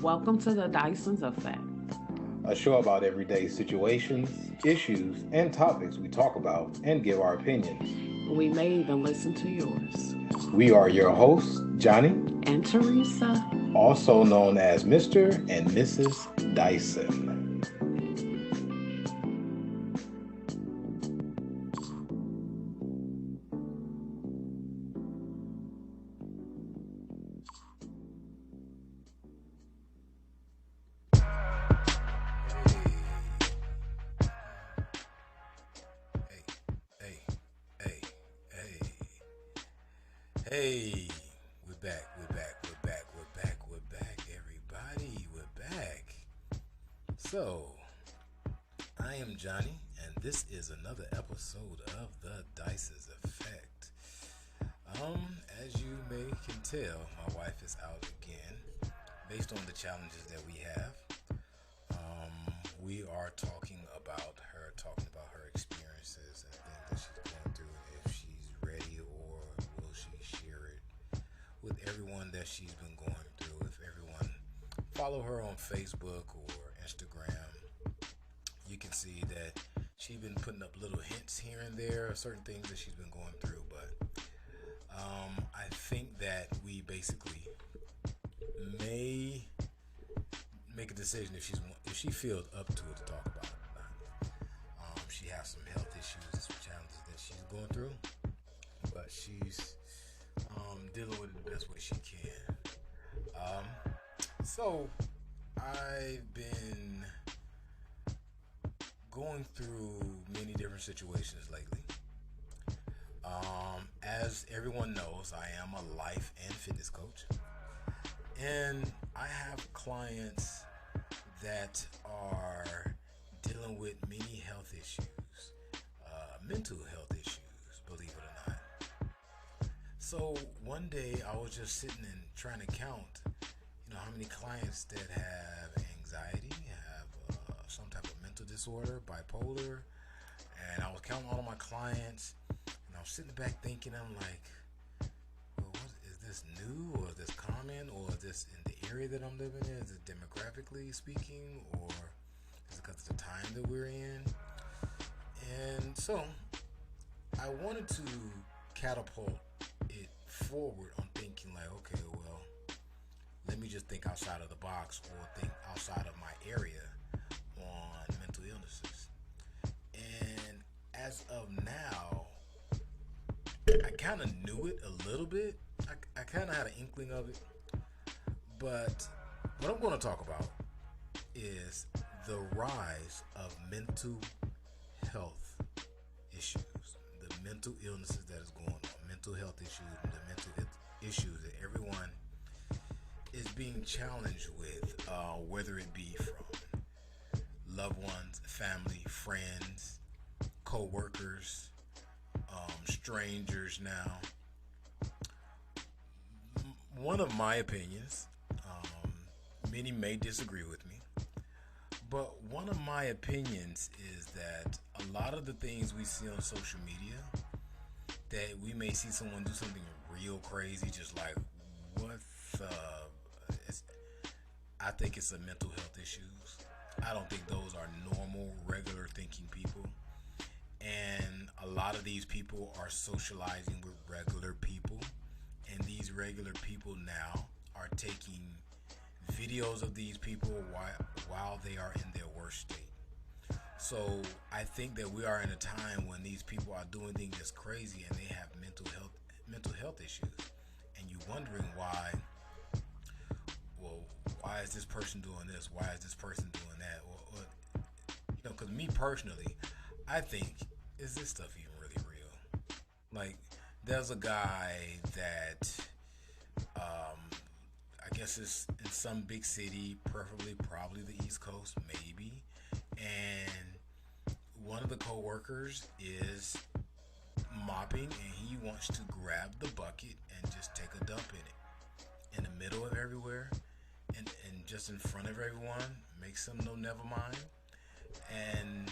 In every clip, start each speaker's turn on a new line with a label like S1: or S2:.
S1: Welcome to the Dyson's Effect.
S2: A show about everyday situations, issues, and topics we talk about and give our opinions.
S1: We may even listen to yours.
S2: We are your hosts, Johnny
S1: and Teresa,
S2: also known as Mr. and Mrs. Dyson.
S3: Hey, we're back, everybody. We're back. So, I am Johnny, and this is another episode of the Dyson's Effect. As you can tell, my wife is out again. Based on the challenges that we have, we are talking about her experiences and things that she's going through. If she's ready, or will she share it with everyone that she's been going through? If everyone follow her on Facebook or Instagram, you can see that she's been putting up little hints here and there of certain things that she's been going through. But I think that we basically may make a decision if she feels up to it to talk about it or not. She has some health issues and some challenges that she's going through, but she's dealing with it the best way she can. So I've been going through many different situations lately. As everyone knows, I am a life and fitness coach, and I have clients that are dealing with many health issues, mental health issues, believe it or not. So one day I was just sitting and trying to count, how many clients that have anxiety, have some type of mental disorder, bipolar, and I was counting all of my clients, and I was sitting back thinking, I'm like, well, is this new, or is this common, or is this in the area that I'm living in? Is it demographically speaking, or is it because of the time that we're in? And so I wanted to catapult it forward on thinking like, okay, well, let me just think outside of the box, or think outside of my area on mental illnesses. And as of now, I kind of knew it a little bit. I kind of had an inkling of it. But what I'm going to talk about is the rise of mental health issues, the mental illnesses that is going on, mental health issues, the mental issues that everyone is being challenged with, whether it be from loved ones, family, friends, co-workers, strangers now. One of my opinions, many may disagree with me, but one of my opinions is that a lot of the things we see on social media, that we may see someone do something real crazy, just like, what the... I think it's a mental health issues. I don't think those are normal, regular thinking people. And a lot of these people are socializing with regular people. And these regular people now are taking videos of these people while they are in their worst state. So I think that we are in a time when these people are doing things that's crazy, and they have mental health issues. And you're wondering why. Well, why is this person doing this? Why is this person doing that? Well, because me personally, I think, is this stuff even really real? Like, there's a guy that, I guess it's in some big city, probably the East Coast, maybe. And one of the co-workers is mopping, and he wants to grab the bucket and just take a dump in the middle of everywhere, and just in front of everyone, makes them know never mind. And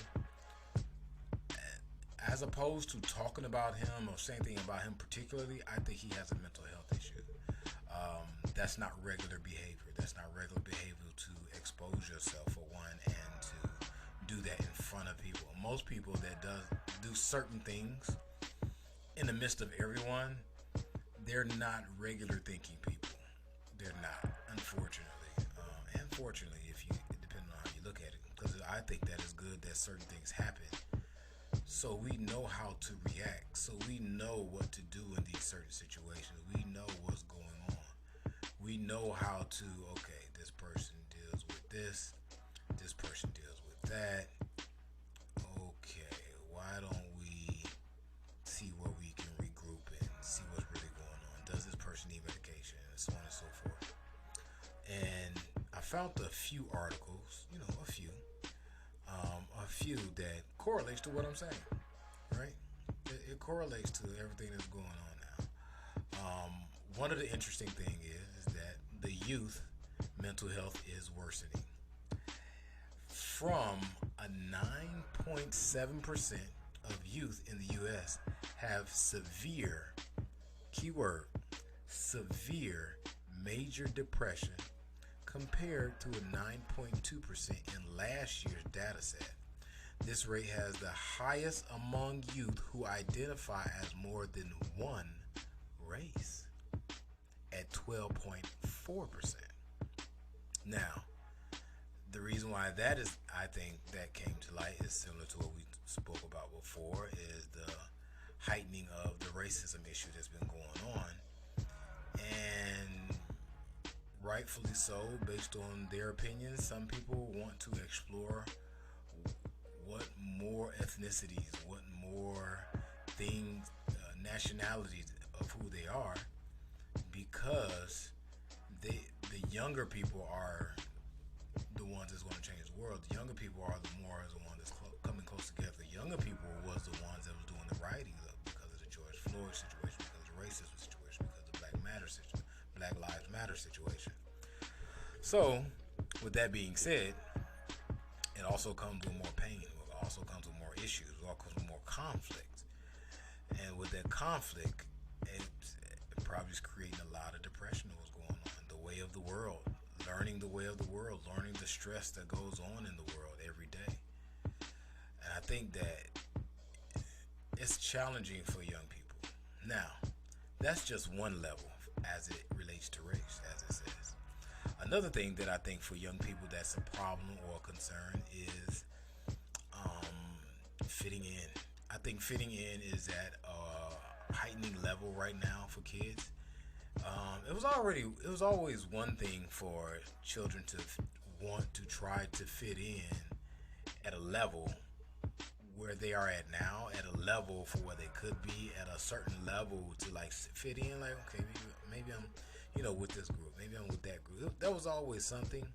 S3: as opposed to talking about him or saying anything about him particularly, I think he has a mental health issue. that's not regular behavior. That's not regular behavior to expose yourself for one and to do that in front of people. Most people that do certain things in the midst of everyone, they're not regular thinking people. They're not, unfortunately. And fortunately, if you depending on how you look at it, because I think that it's good that certain things happen, so we know how to react. So we know what to do in these certain situations. We know what's going on. We know how to. Okay, this person deals with this. This person deals with that. Okay, why don't we see where we can regroup and see what's really going on? Does this person need medication? And so on and so forth. And I found a few articles, a few that correlates to what I'm saying, right? It correlates to everything that's going on now. One of the interesting things is that the youth mental health is worsening. From a 9.7% of youth in the U.S. have severe, keyword, severe major depression compared to a 9.2% in last year's data set. This rate has the highest among youth who identify as more than one race at 12.4%. Now, the reason why that is, I think, that came to light is similar to what we spoke about before, is the heightening of the racism issue that's been going on. And rightfully so, based on their opinions, some people want to explore what more ethnicities, what more things, nationalities of who they are, because the younger people are the ones that's going to change the world. The younger people are the one that's coming close together. The younger people was the ones that was doing the writing up because of the George Floyd situation, because of the racism situation, because of the Black Lives Matter situation. So, with that being said, it also comes with more pain. It also comes with more issues. It also comes with more conflict. And with that conflict, it probably is creating a lot of depression of what's going on. The way of the world. Learning the way of the world. Learning the stress that goes on in the world every day. And I think that it's challenging for young people. Now, that's just one level as it relates to race, as it says. Another thing that I think for young people that's a problem or a concern is fitting in. I think fitting in is at a heightening level right now for kids. It was always one thing for children to want to try to fit in at a level where they are at now, at a level for where they could be, at a certain level to like fit in. Like, okay, maybe I'm, with this group, maybe I'm with that group. That was always something,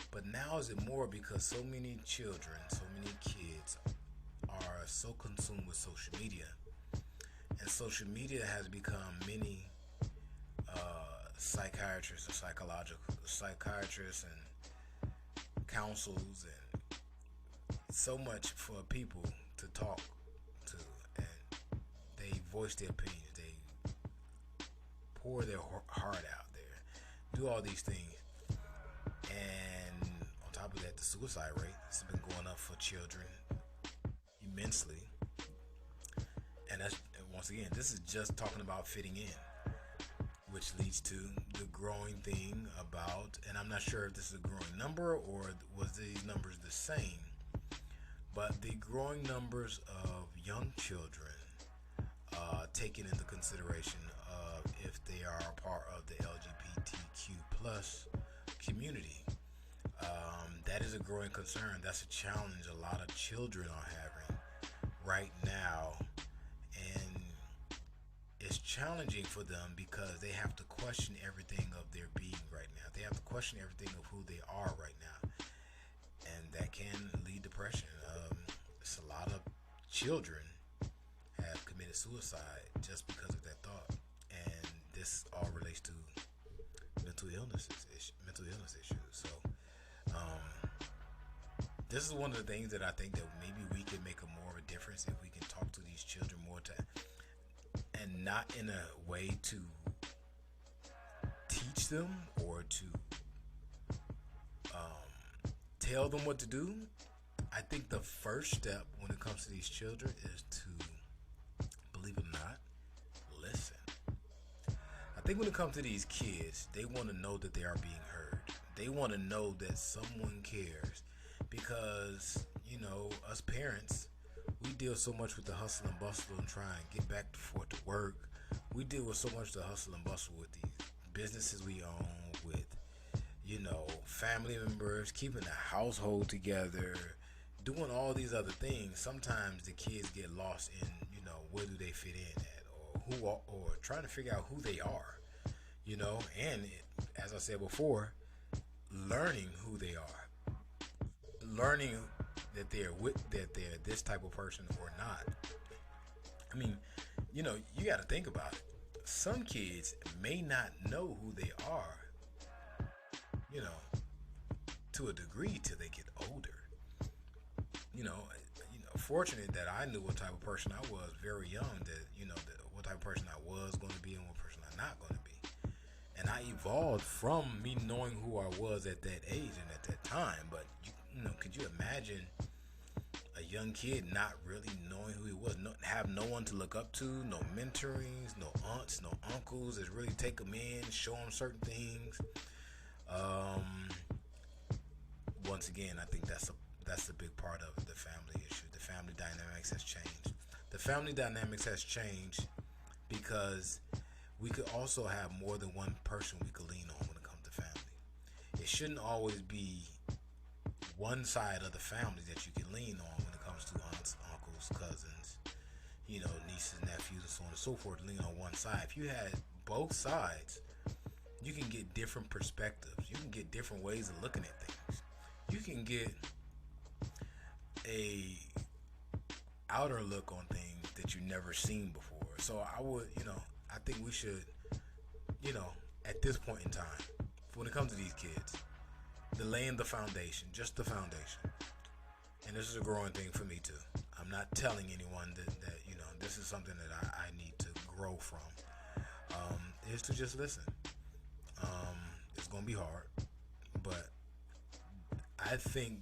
S3: but now is it more because so many children, so many kids are so consumed with social media, and social media has become many psychiatrists or psychiatrists and counsels and so much for people to talk to, and they voice their opinions, they pour their heart out there, do all these things. And on top of that, the suicide rate has been going up for children immensely. And that's, once again, this is just talking about fitting in, which leads to the growing thing about, and I'm not sure if this is a growing number or was these numbers the same, but the growing numbers of young children taken into consideration of if they are a part of the LGBTQ plus community. That is a growing concern. That's a challenge a lot of children are having right now, and it's challenging for them because they have to question everything of their being right now. They have to question everything of who they are right now, and that can lead to depression. It's a lot of children have committed suicide just because of that thought, and this all relates to mental illness issues. So, this is one of the things that I think that maybe we can make more of a difference if we can talk to these children more and not in a way to teach them or or to tell them what to do. I think the first step when it comes to these children is to, believe it or not, listen. I think when it comes to these kids, they want to know that they are being heard. They want to know that someone cares, because, us parents, we deal so much with the hustle and bustle and try and get back to work. We deal with so much of the hustle and bustle with these businesses we own, with, family members, keeping the household together, doing all these other things. Sometimes the kids get lost in, where do they fit in at, or trying to figure out who they are, and as I said before, learning who they are, learning that they're this type of person or not. I mean, you got to think about it. Some kids may not know who they are, to a degree till they get older. Fortunate that I knew what type of person I was very young, what type of person I was going to be and what person I'm not going to be. And I evolved from me knowing who I was at that age and at that time. But, could you imagine a young kid not really knowing who he was, have no one to look up to, no mentorings, no aunts, no uncles that really take them in, show them certain things? Once again, I think that's a big part of the family issue. The family dynamics has changed. The family dynamics has changed because we could also have more than one person we could lean on when it comes to family. It shouldn't always be one side of the family that you can lean on when it comes to aunts, uncles, cousins, nieces, nephews, and so on and so forth. Lean on one side. If you had both sides, you can get different perspectives. You can get different ways of looking at things. You can get a outer look on things that you've never seen before. So I would, I think we should, at this point in time, when it comes to these kids, laying the foundation, just the foundation. And this is a growing thing for me too. I'm not telling anyone that this is something that I need to grow from. Is to just listen. It's gonna be hard, but I think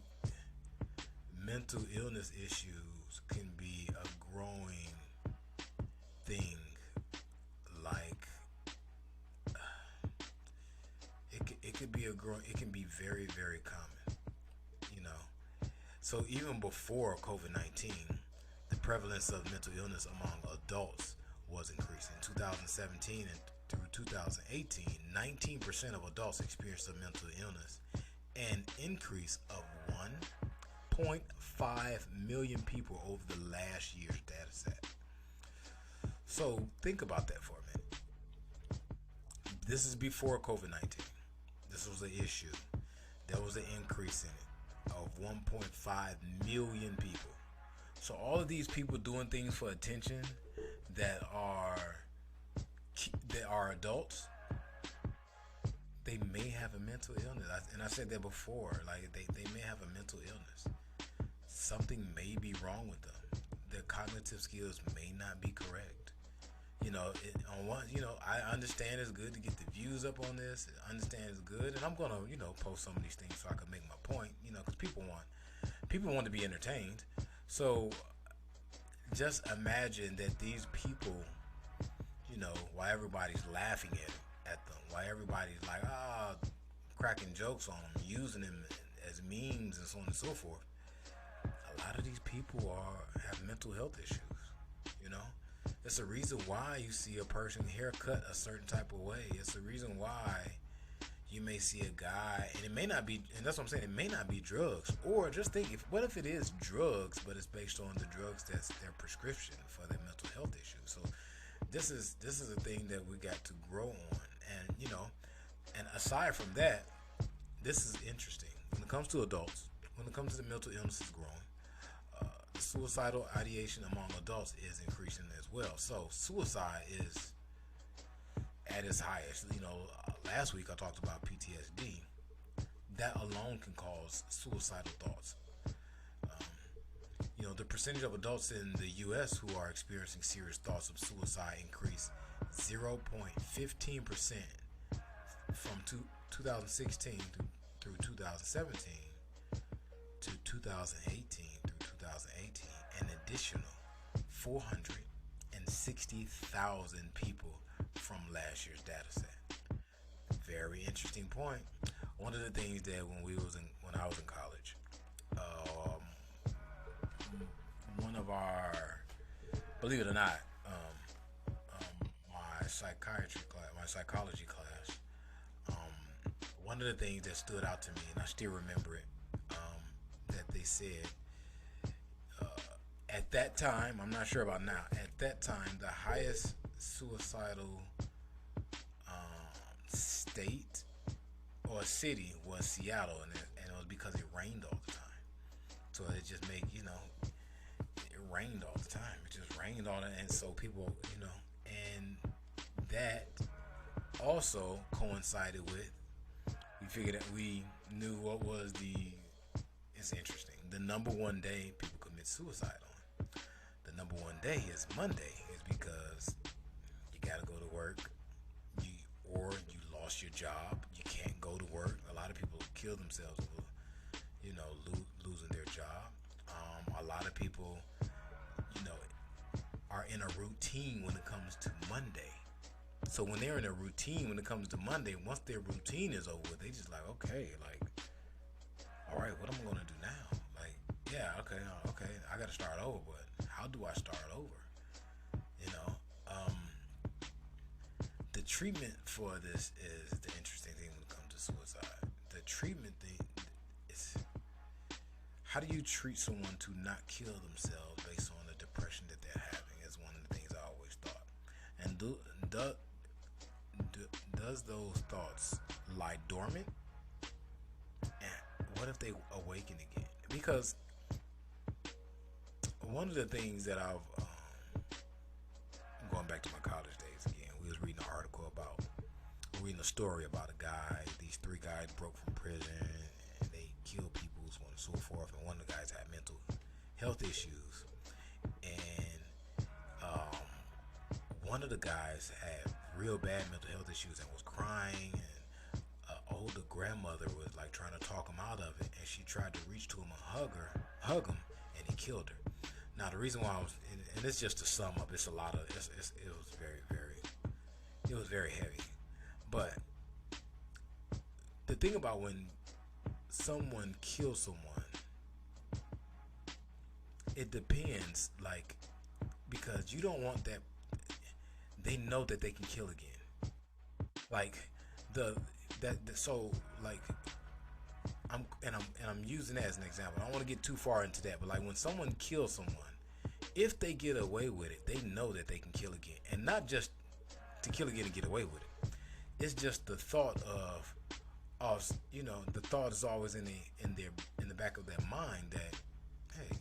S3: mental illness issues can be a growing thing. Like it can be very, very common. So even before COVID-19, the prevalence of mental illness among adults was increasing. In 2017 and through 2018, 19% of adults experienced a mental illness, an increase of 1.5 million people over the last year's data set. So think about that for a minute. This is before COVID-19. This was an issue. There was an increase in it of 1.5 million people. So all of these people doing things for attention that are adults, they may have a mental illness. And I said that before, like they may have a mental illness. Something may be wrong with them. Their cognitive skills may not be correct. I understand it's good to get the views up on this. I understand it's good, and I'm gonna, post some of these things so I can make my point. Because people want to be entertained. So just imagine that these people, while everybody's laughing at them, while everybody's like, cracking jokes on them, using them as memes and so on and so forth, a lot of these people have mental health issues. It's a reason why you see a person haircut a certain type of way. It's the reason why you may see a guy, and it may not be, and that's what I'm saying, it may not be drugs. Or just think, what if it is drugs, but it's based on the drugs that's their prescription for their mental health issues. So this is a thing that we got to grow on. And, and aside from that, this is interesting. When it comes to adults, when it comes to the mental illnesses growing, suicidal ideation among adults is increasing as well. So suicide is at its highest. Last week I talked about PTSD. That alone can cause suicidal thoughts. The percentage of adults in the U.S. who are experiencing serious thoughts of suicide increased 0.15% from 2016 through 2017 to 2018 through 2018, an additional 460,000 people from last year's data set. Very interesting point. One of the things that when I was in college, one of our, believe it or not, my psychology class, one of the things that stood out to me, and I still remember it, that they said at that time, I'm not sure about now, at that time, the highest suicidal state or city was Seattle, and it was because it rained all the time. So it just made, it rained all the time. It just rained all the time, and so people, and that also coincided with, we figured that we knew what was it's interesting, the number one day people commit suicide on. The number one day is Monday, is because you gotta go to work, or you lost your job, you can't go to work. A lot of people kill themselves over, losing their job. A lot of people, are in a routine when it comes to Monday. So when they're in a routine when it comes to Monday, once their routine is over, they just like, okay, like, all right, what am I gonna do now? Like, yeah, okay, I gotta start over, but how do I start over? The treatment for this is the interesting thing when it comes to suicide. The treatment thing is, how do you treat someone to not kill themselves based on the depression that they're having, is one of the things I always thought. And does those thoughts lie dormant? And what if they awaken again? Because one of the things that I'm going back to my college days again, we was reading a story about a guy. These three guys broke from prison and they killed people, so on and so forth. And one of the guys had mental health issues, and one of the guys had real bad mental health issues and was crying, and an older grandmother was like trying to talk him out of it, and she tried to reach to him and hug him, and he killed her. Now the reason why and it's just to sum up, it's a lot of, it was very heavy. But the thing about when someone kills someone, it depends, like, because you don't want that, they know that they can kill again. Like so like I'm using that as an example. I don't want to get too far into that, but like when someone kills someone, if they get away with it, they know that they can kill again, and not just to kill again and get away with it. It's just the thought of the thought is always in the back of their mind that, hey,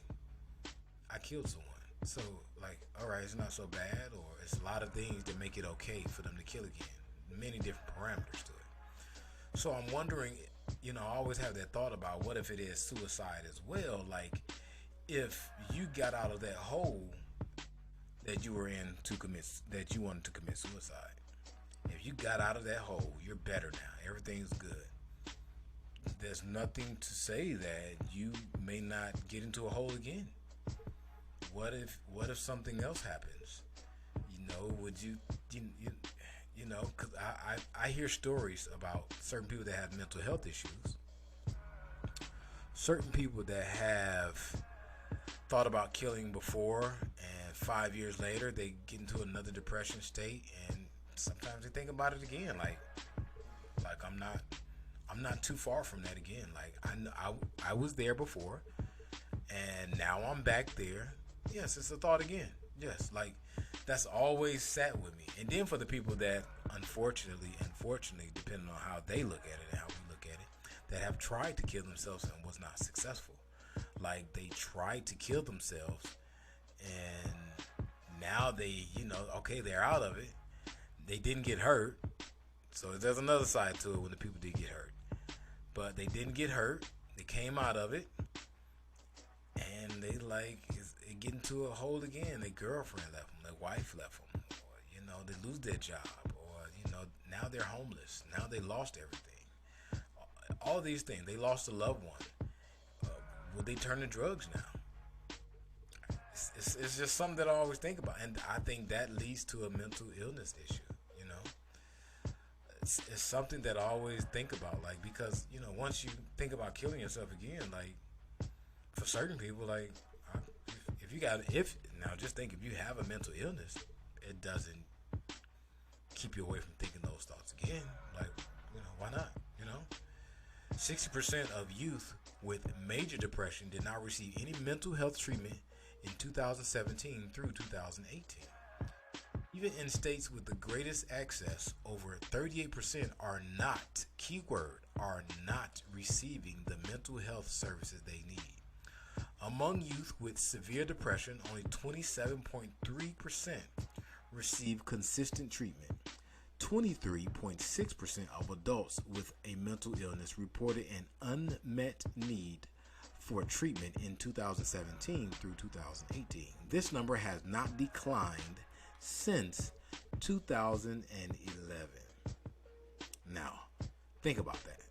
S3: I killed someone. So like, all right, it's not so bad, or it's a lot of things that make it okay for them to kill again. Many different parameters to it. So I'm wondering, I always have that thought about what if it is suicide as well. Like, if you got out of that hole that you were in that you wanted to commit suicide. If you got out of that hole, you're better now. Everything's good. There's nothing to say that you may not get into a hole again. What if something else happens? Would you because I hear stories about certain people that have mental health issues, certain people that have thought about killing before, and 5 years later they get into another depression state, and sometimes they think about it again. Like I'm not too far from that again. Like I was there before, and now I'm back there. Yes, it's a thought again. Yes, like that's always sat with me. And then for the people that unfortunately, depending on how they look at it and how we look at it, that have tried to kill themselves and was not successful. Like they tried to kill themselves, and now they, they're out of it. They didn't get hurt. So there's another side to it when the people did get hurt. But they didn't get hurt. They came out of it. And they get into a hole again. Their girlfriend left them. Their wife left them. Or, they lose their job. Or, now they're homeless. Now they lost everything. all these things. They lost a loved one. Would they turn to drugs now? It's just something that I always think about, and I think that leads to a mental illness issue. You know, it's something that I always think about, like, because once you think about killing yourself again, like, for certain people, like, if now just think, if you have a mental illness, it doesn't keep you away from thinking those thoughts again. Like, why not? 60% of youth with major depression did not receive any mental health treatment in 2017 through 2018. Even in states with the greatest access, over 38% are not, keyword, are not receiving the mental health services they need. Among youth with severe depression, only 27.3% receive consistent treatment. 23.6% of adults with a mental illness reported an unmet need for treatment in 2017 through 2018. This number has not declined since 2011. Now, think about that.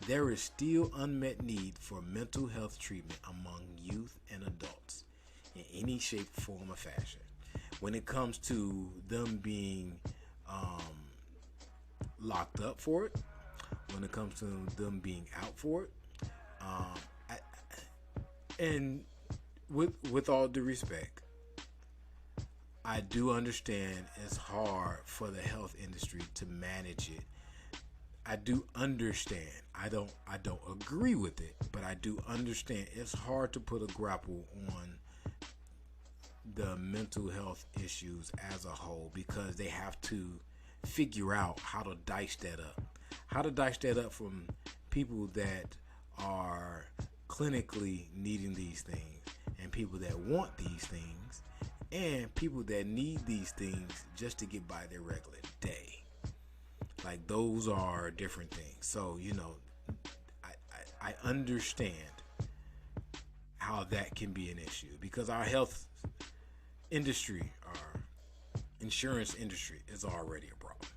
S3: There is still unmet need for mental health treatment among youth and adults in any shape, form, or fashion. When it comes to them being locked up for it, when it comes to them being out for it, and with all due respect, I do understand it's hard for the health industry to manage it. I do understand. I don't agree with it, but I do understand it's hard to put a grapple on the mental health issues as a whole, because they have to figure out how to dice that up from people that are clinically needing these things, and people that want these things, and people that need these things just to get by their regular day. Like, those are different things. So I understand how that can be an issue, because our health industry, our insurance industry, is already a problem.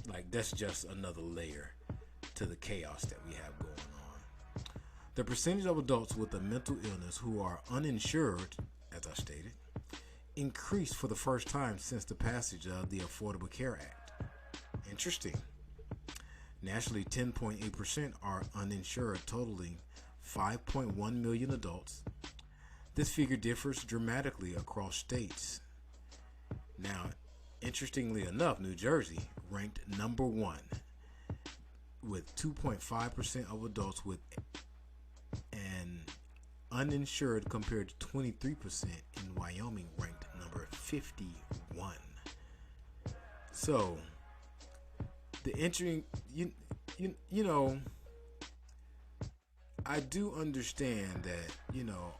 S3: Like, that's just another layer to the chaos that we have going on. The percentage of adults with a mental illness who are uninsured, as I stated, increased for the first time since the passage of the Affordable Care Act. Interesting. Nationally, 10.8% are uninsured, totaling 5.1 million adults. This figure differs dramatically across states. Now, interestingly enough, New Jersey ranked number 1 with 2.5% of adults with an uninsured, compared to 23% in Wyoming, ranked number 51. So, the interesting, I do understand that,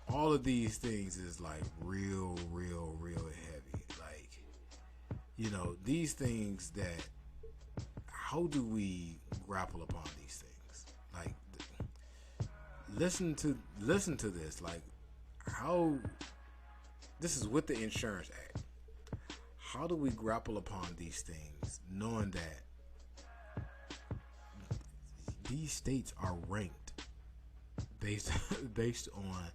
S3: all of these things is like real heavy. Like, these things that, how do we grapple upon these things? Like, listen to this. Like, how, this is with the Insurance Act. How do we grapple upon these things, knowing that these states are ranked based on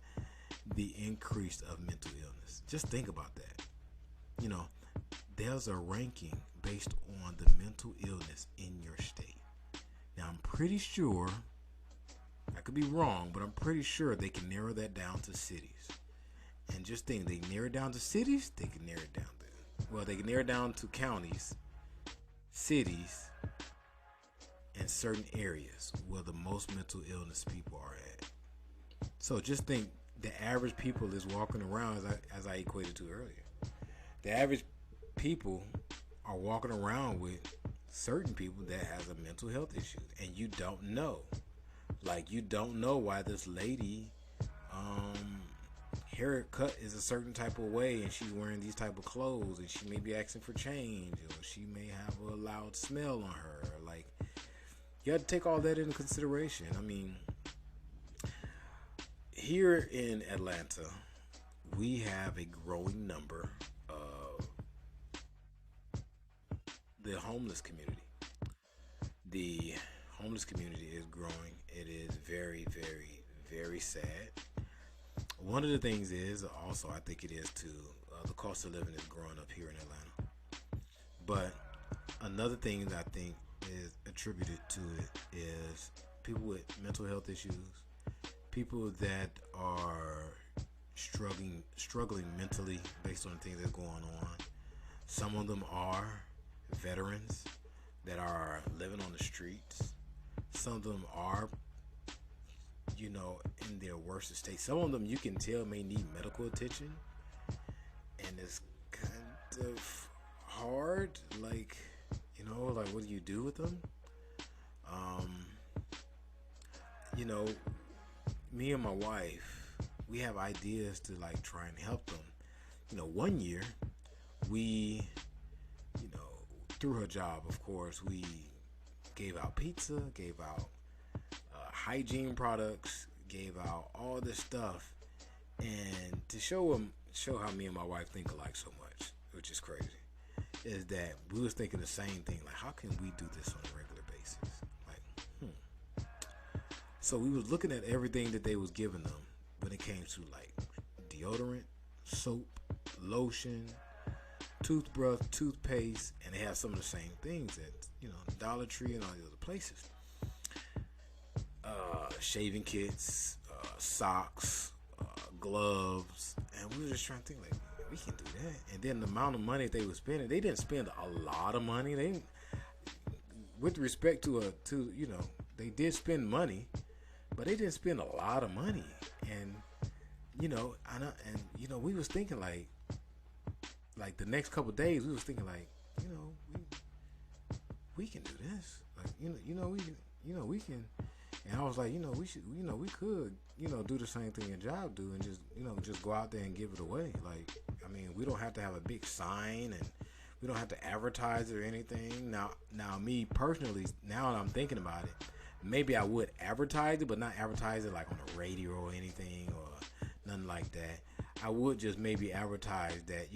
S3: the increase of mental illness? Just think about that. There's a ranking based on the mental illness in your state. Now, I'm pretty sure, I could be wrong, but I'm pretty sure they can narrow that down to cities. And just think, they narrow it down to cities, they can narrow it down they can narrow it down to counties, cities, and certain areas where the most mental illness people are at. So just think, the average people is walking around, as I equated to earlier. The average people are walking around with certain people that has a mental health issue, and you don't know. Like, you don't know why this lady haircut is a certain type of way, and she's wearing these type of clothes, and she may be asking for change, or she may have a loud smell on her. Like, you have to take all that into consideration. I mean, here in Atlanta, we have a growing number of the homeless community. The homeless community is growing. It is very, very, very sad. One of the things is also, I think it is too, the cost of living is growing up here in Atlanta. But another thing that I think is attributed to it is people with mental health issues, people that are struggling mentally based on things that's going on. Some of them are veterans that are living on the streets. Some of them are, in their worst state. Some of them you can tell may need medical attention, and it's kind of hard. Like what do you do with them? Me and my wife, we have ideas to like try and help them. One year we, through her job, of course, we gave out pizza, gave out hygiene products, gave out all this stuff, and to show how me and my wife think alike so much, which is crazy, is that we was thinking the same thing. Like, how can we do this on a regular basis? Like, So we was looking at everything that they was giving them when it came to like deodorant, soap, lotion, toothbrush, toothpaste, and they have some of the same things at Dollar Tree and all the other places. Shaving kits, socks, gloves, and we were just trying to think like, we can do that. And then the amount of money they were spending, they didn't spend a lot of money. They, with respect to they did spend money, but they didn't spend a lot of money. And we was thinking like the next couple of days, we was thinking like, we can do this. Like, we can. And I was like, we should, we could, do the same thing your job do and just go out there and give it away. Like, I mean, we don't have to have a big sign and we don't have to advertise it or anything. Now, me personally, now that I'm thinking about it, maybe I would advertise it, but not advertise it like on the radio or anything or nothing like that. I would just maybe advertise that,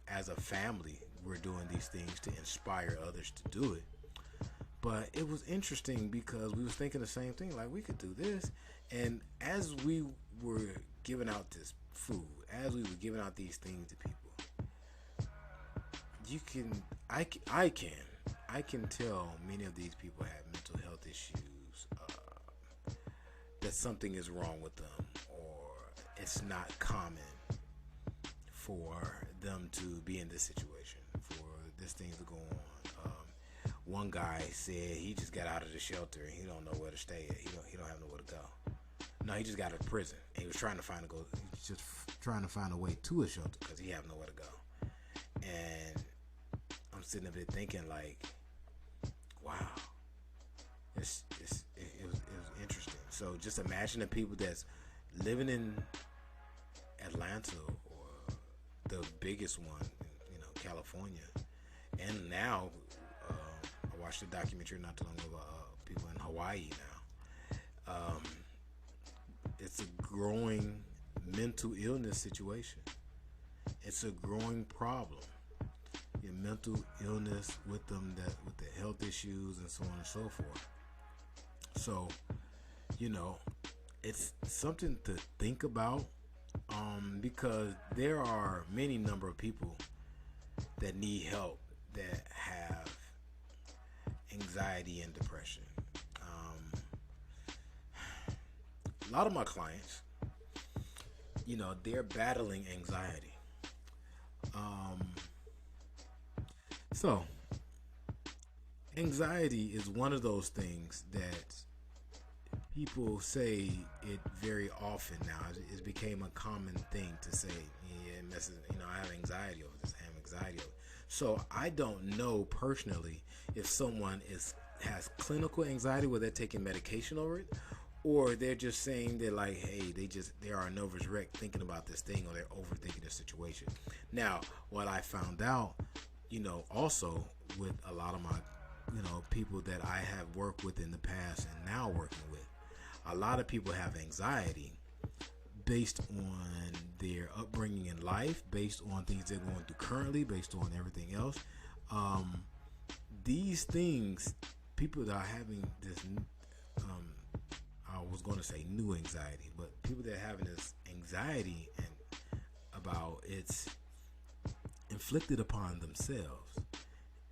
S3: as a family, we're doing these things to inspire others to do it. But it was interesting because we was thinking the same thing, like we could do this. And as we were giving out this food, as we were giving out these things to people, I can tell many of these people have mental health issues, that something is wrong with them, or it's not common for them to be in this situation, for this thing to go on. One guy said he just got out of the shelter and he don't know where to stay at. He don't have nowhere to go. No, he just got out of prison and he was trying to find a way to a shelter because he have nowhere to go. And I'm sitting up there thinking like, wow, it was interesting. So just imagine the people that's living in Atlanta or the biggest one, California, and now. I watched a documentary not too long ago about people in Hawaii now. It's a growing mental illness situation. It's a growing problem. Your mental illness with them, with the health issues and so on and so forth. So, it's something to think about, because there are many number of people that need help that have anxiety and depression. A lot of my clients, they're battling anxiety. So anxiety is one of those things that people say it very often now. It became a common thing to say, yeah, it messes, I have anxiety over this, I have anxiety over it. So I don't know personally if someone has clinical anxiety where they're taking medication over it, or they're just saying they're like, hey, they are a nervous wreck thinking about this thing, or they're overthinking the situation. Now, what I found out, also with a lot of my, people that I have worked with in the past and now working with, a lot of people have anxiety based on their upbringing in life, based on things they're going through currently, based on everything else. These things people that are having this, I was going to say new anxiety, but people that are having this anxiety and about it's inflicted upon themselves,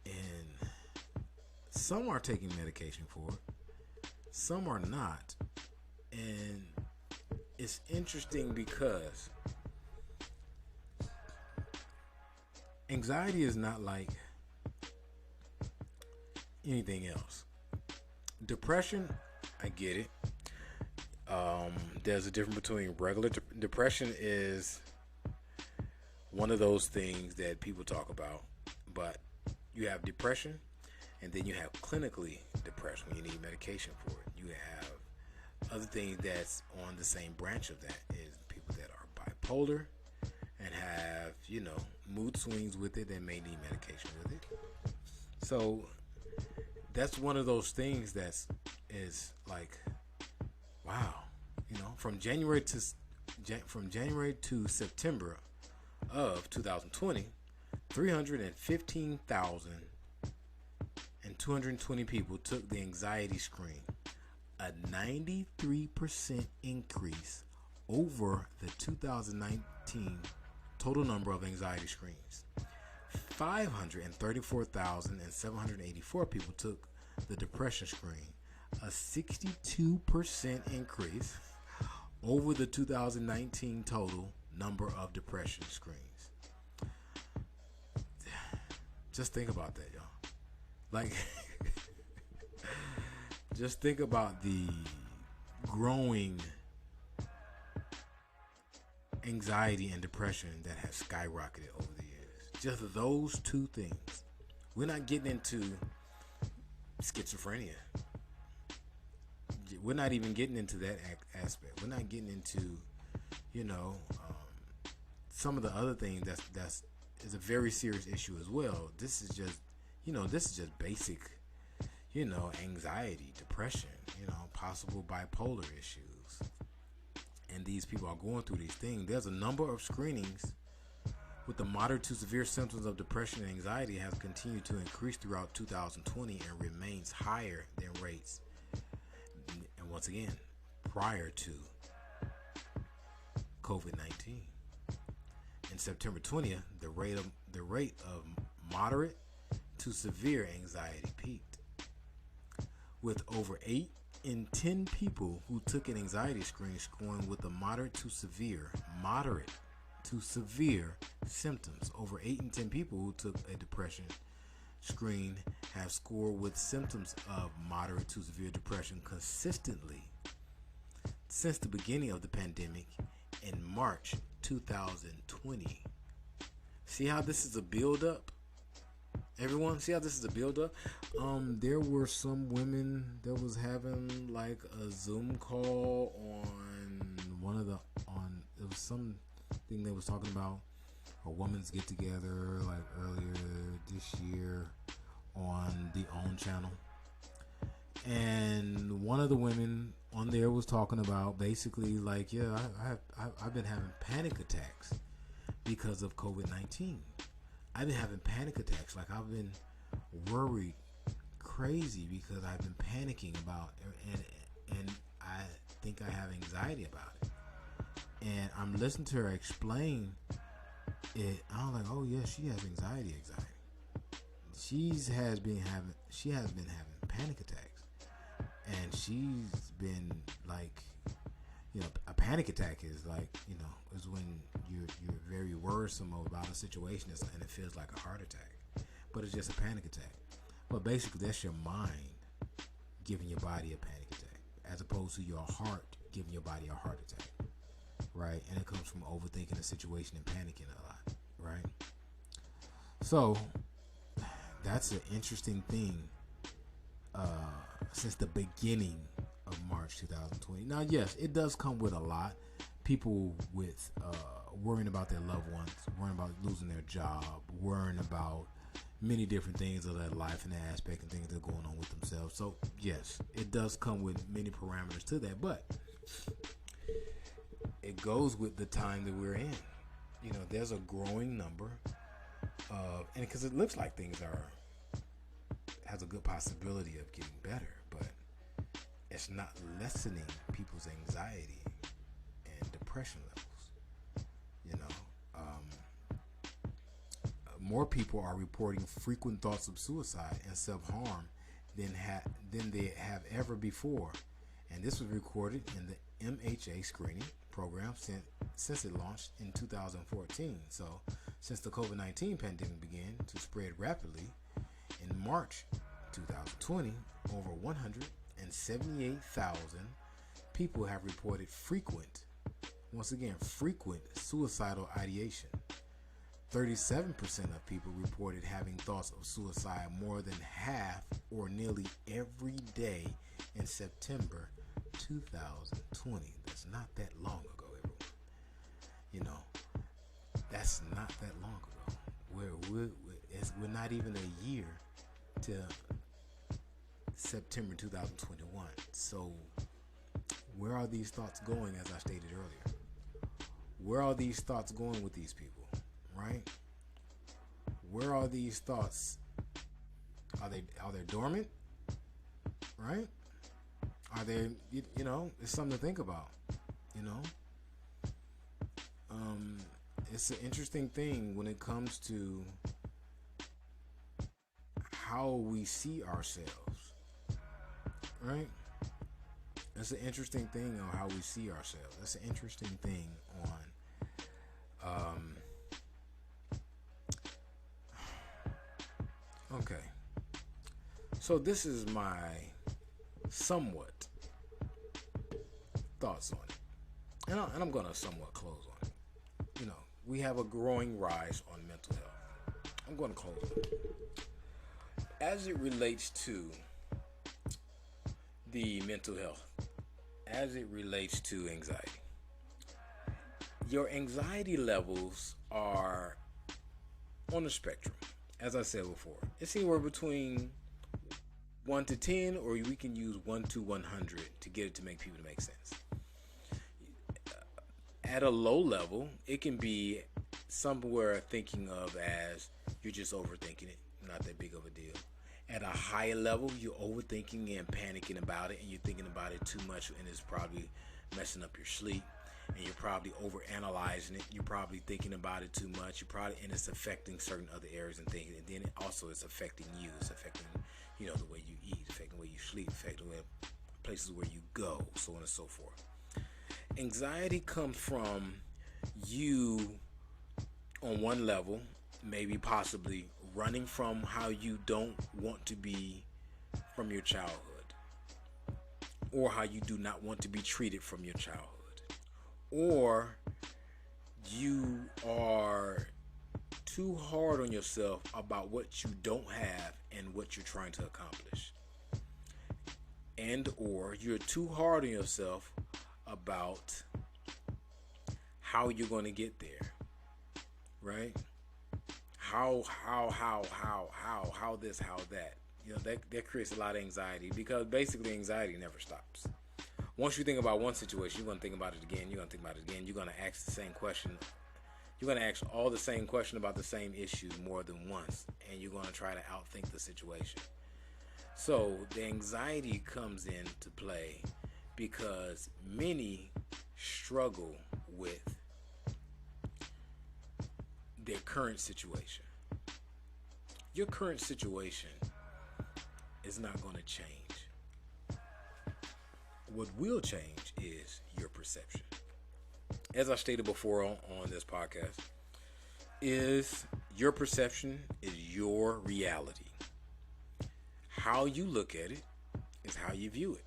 S3: and some are taking medication for it, some are not, and it's interesting because anxiety is not like anything else. Depression, I get it. There's a difference between regular depression is one of those things that people talk about, but you have depression, and then you have clinically depression when you need medication for it. You have other things that's on the same branch of that is people that are bipolar and have, mood swings with it and may need medication with it. So that's one of those things that's is like, wow, from January to September of 2020, 315,220 people took the anxiety screen, a 93% increase over the 2019 total number of anxiety screens. 534,784 people took the depression screen, a 62% increase over the 2019 total number of depression screens. Just think about that, y'all. Like, just think about the growing anxiety and depression that has skyrocketed over the years. Just those two things. We're not getting into schizophrenia. We're not even getting into that aspect. We're not getting into, some of the other things that's is a very serious issue as well. This is just, basic, anxiety, depression, possible bipolar issues. And these people are going through these things. There's a number of screenings with the moderate to severe symptoms of depression and anxiety has continued to increase throughout 2020 and remains higher than rates, and once again, prior to COVID-19. In September 20th, the rate of moderate to severe anxiety peaked, with over 8 in 10 people who took an anxiety screen scoring with a moderate to severe symptoms. Over 8 in 10 people who took a depression screen have scored with symptoms of moderate to severe depression consistently since the beginning of the pandemic in March 2020. See how this is a build-up? Everyone, see how this is a build-up? There were some women that was having like a Zoom call it was something they was talking about a woman's get together like earlier this year on the OWN channel. And one of the women on there was talking about basically like, I've been having panic attacks because of COVID-19. I've been having panic attacks. Like I've been worried crazy because I've been panicking about and I think I have anxiety about it. And I'm listening to her explain it. I'm like, oh yeah, she has anxiety. She has been having panic attacks, and she's been like, a panic attack is like, is when you're very worrisome about a situation and it feels like a heart attack, but it's just a panic attack. But basically, that's your mind giving your body a panic attack, as opposed to your heart giving your body a heart attack, right? And it comes from overthinking the situation and panicking a lot, right? So that's an interesting thing since the beginning of March 2020. Now, yes, it does come with a lot. People with worrying about their loved ones, worrying about losing their job, worrying about many different things of their life and their aspect and things that are going on with themselves. So, yes, it does come with many parameters to that, but it goes with the time that we're in. There's a growing number of, and because it looks like things are has a good possibility of getting better, but it's not lessening people's anxiety and depression levels. You know, more people are reporting frequent thoughts of suicide and self-harm than they have ever before, and this was recorded in the MHA screening program since it launched in 2014. So, since the COVID-19 pandemic began to spread rapidly in March 2020, over 178,000 people have reported frequent suicidal ideation. 37% of people reported having thoughts of suicide more than half or nearly every day in September 2020. That's not that long ago, everyone. You know, that's not that long ago. We're not even a year to September 2021. So where are these thoughts going, as I stated earlier? Where are these thoughts going with these people, right? Where are these thoughts? Are they dormant, right? Are they, you know, it's something to think about, you know? It's an interesting thing when it comes to how we see ourselves, right? That's an interesting thing on how we see ourselves. That's an interesting thing on, okay. So this is my somewhat thoughts on it. And I'm going to somewhat close on it. You know, we have a growing rise on mental health. I'm going to close on it. As it relates to the mental health, as it relates to anxiety, your anxiety levels are on the spectrum. As I said before, it's anywhere between 1 to 10, or we can use 1 to 100 to get it to make people make sense. At a low level, it can be somewhere thinking of as you're just overthinking it, not that big of a deal. At a higher level, you're overthinking and panicking about it, and you're thinking about it too much, and it's probably messing up your sleep, and you're probably overanalyzing it. You're probably thinking about it too much. And it's affecting certain other areas and things. And then it also is affecting you. It's affecting, you know, the way you eat, affecting the way you sleep, affecting the way places where you go, so on and so forth. Anxiety comes from you on one level, maybe possibly running from how you don't want to be from your childhood, or how you do not want to be treated from your childhood, or you are too hard on yourself about what you don't have and what you're trying to accomplish, and or you're too hard on yourself about how you're going to get there, right? How this, how that. You know, that creates a lot of anxiety, because basically anxiety never stops. Once you think about one situation, you're going to think about it again, you're going to think about it again, you're going to ask the same question. You're going to ask all the same question about the same issue more than once, and you're going to try to outthink the situation. So the anxiety comes into play because many struggle with their current situation. Your current situation is not going to change. What will change is your perception. As I stated before on this podcast, is your perception is your reality. How you look at it is how you view it.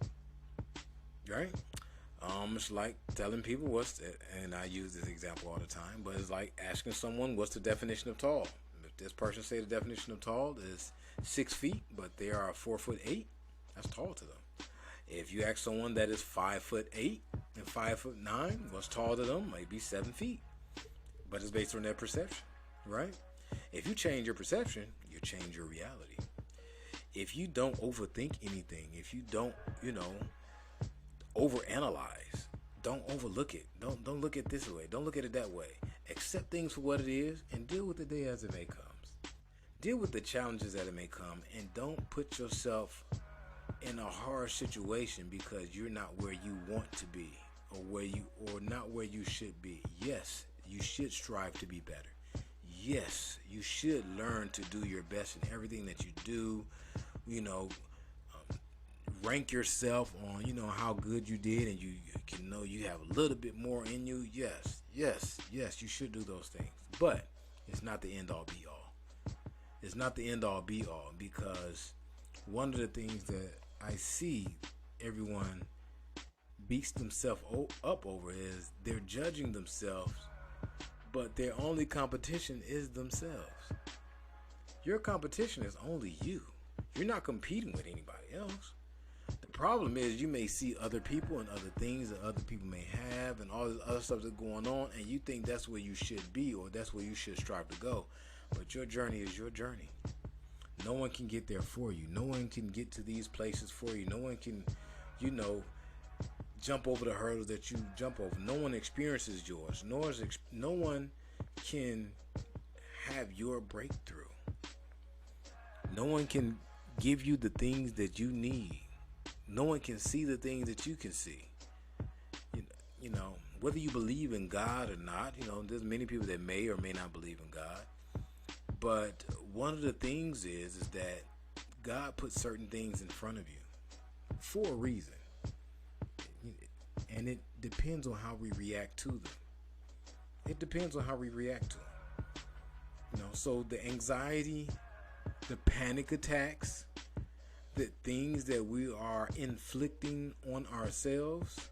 S3: Right? It's like telling people and I use this example all the time, but it's like asking someone what's the definition of tall. If this person say the definition of tall is 6 feet, but they are 4'8", that's tall to them. If you ask someone that is 5'8" and 5'9", what's tall to them might be 7 feet, but it's based on their perception, right? If you change your perception, you change your reality. If you don't overthink anything, if you don't, overanalyze, don't overlook it. Don't look at it this way. Don't look at it that way. Accept things for what it is and deal with the day as it may comes. Deal with the challenges that it may come, and don't put yourself in a hard situation because you're not where you want to be, or not where you should be. Yes, you should strive to be better. Yes, you should learn to do your best in everything that you do. Rank yourself on how good you did, and you can know you have a little bit more in you. Yes, you should do those things, but it's not the end all be all. It's not the end all be all, because one of the things that I see everyone beats themselves up over is they're judging themselves, but their only competition is themselves. Your competition is only you. You're not competing with anybody else. The problem is you may see other people and other things that other people may have and all this other stuff that's going on, and you think that's where you should be, or that's where you should strive to go. But your journey is your journey. No one can get there for you. No one can get to these places for you. No one can, jump over the hurdles that you jump over. No one experiences yours. No one can have your breakthrough. No one can give you the things that you need. No one can see the things that you can see. Whether you believe in God or not, there's many people that may or may not believe in God. But one of the things is that God put certain things in front of you for a reason. And it depends on how we react to them. It depends on how we react to them. So the anxiety, the panic attacks, the things that we are inflicting on ourselves,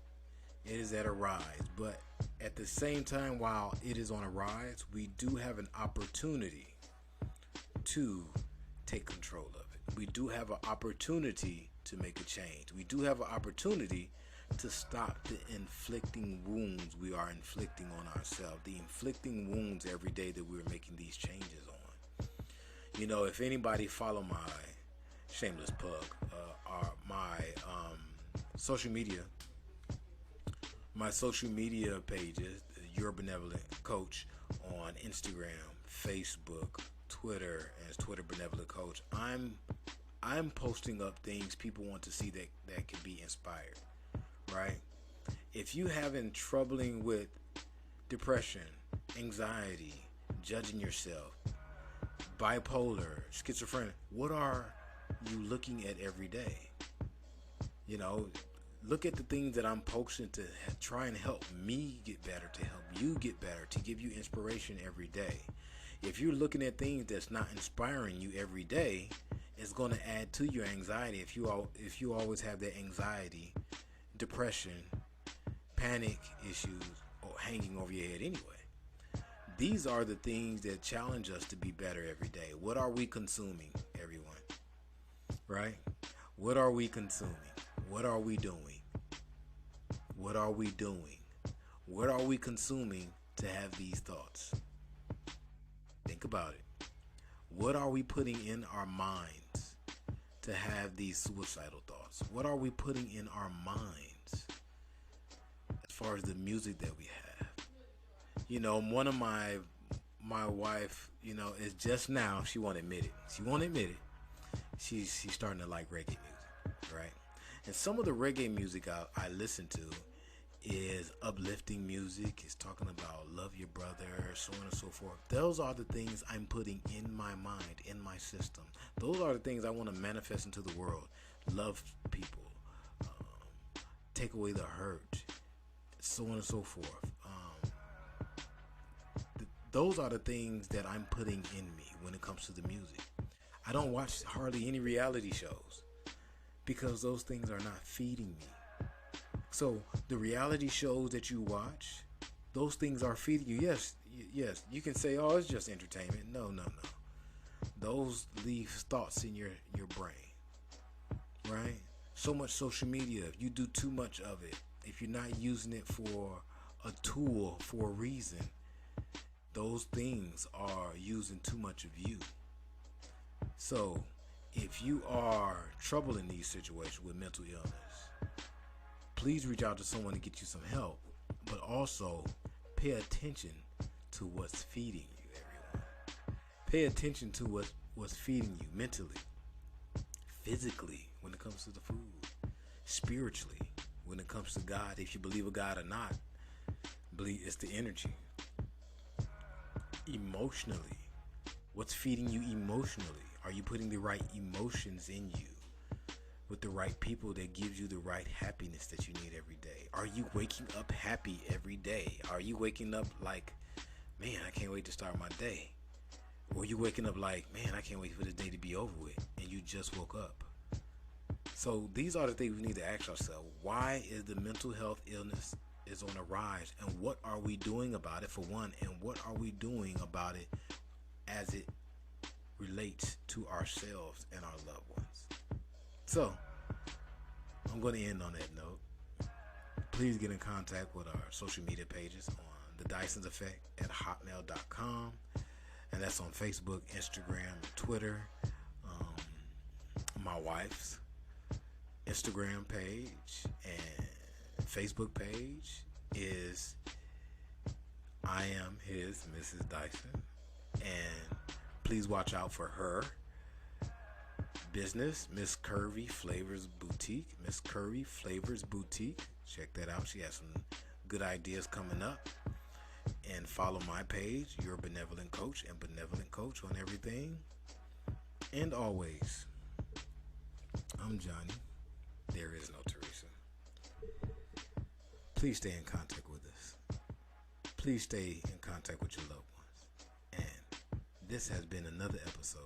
S3: it is at a rise. But at the same time, while it is on a rise, we do have an opportunity to take control of it. We do have an opportunity to make a change. We do have an opportunity to stop the inflicting wounds we are inflicting on ourselves, the inflicting wounds every day that we're making these changes on. If anybody follow my shameless plug, my social media pages, Your Benevolent Coach on Instagram, Facebook, Twitter, as Twitter Benevolent Coach. I'm posting up things people want to see that can be inspired, right? If you having troubling with depression, anxiety, judging yourself, bipolar, schizophrenia, what are you looking at every day? Look at the things that I'm posting to try and help me get better, to help you get better, to give you inspiration every day. If you're looking at things that's not inspiring you every day, it's going to add to your anxiety. If you always have that anxiety, depression, panic issues hanging over your head anyway. These are the things that challenge us to be better every day. What are we consuming, everyone? Right? What are we consuming? What are we doing? What are we doing? What are we consuming to have these thoughts? Think about it. What are we putting in our minds to have these suicidal thoughts? What are we putting in our minds as far as the music that we have? One of my wife, is just now, she won't admit it. She's starting to like reggae music, right? And some of the reggae music I listen to is uplifting music. It's talking about love your brother, so on and so forth. Those are the things I'm putting in my mind, in my system. Those are the things I want to manifest into the world. Love people, take away the hurt, so on and so forth. Those are the things that I'm putting in me when it comes to the music. I don't watch hardly any reality shows because those things are not feeding me. So the reality shows that you watch, those things are feeding you. Yes, you can say, oh, it's just entertainment. No. Those leave thoughts in your brain, right? So much social media, if you do too much of it, if you're not using it for a tool, for a reason, those things are using too much of you. So if you are troubled in these situations with mental illness, please reach out to someone to get you some help, but also pay attention to what's feeding you, everyone. Pay attention to what's feeding you mentally, physically when it comes to the food, spiritually when it comes to God, if you believe a God or not. Believe it's the energy. Emotionally, what's feeding you emotionally? Are you putting the right emotions in you with the right people that gives you the right happiness that you need every day? Are you waking up happy every day? Are you waking up like, man, I can't wait to start my day? Or are you waking up like, man, I can't wait for this day to be over with, and you just woke up? So these are the things we need to ask ourselves. Why is the mental health illness is on a rise, and what are we doing about it, for one, and what are we doing about it as it relates to ourselves and our loved ones? So I'm going to end on that note. Please get in contact with our social media pages on the Dyson's Effect at hotmail.com, and that's on Facebook, Instagram, and Twitter. My wife's Instagram page and Facebook page is I am his Mrs. Dyson, and please watch out for her business, Miss Curvy Flavors Boutique. Miss Curvy Flavors Boutique. Check that out. She has some good ideas coming up. And follow my page, Your Benevolent Coach, and Benevolent Coach on everything. And always, I'm Johnny. There is no Teresa. Please stay in contact with us. Please stay in contact with your loved ones. And this has been another episode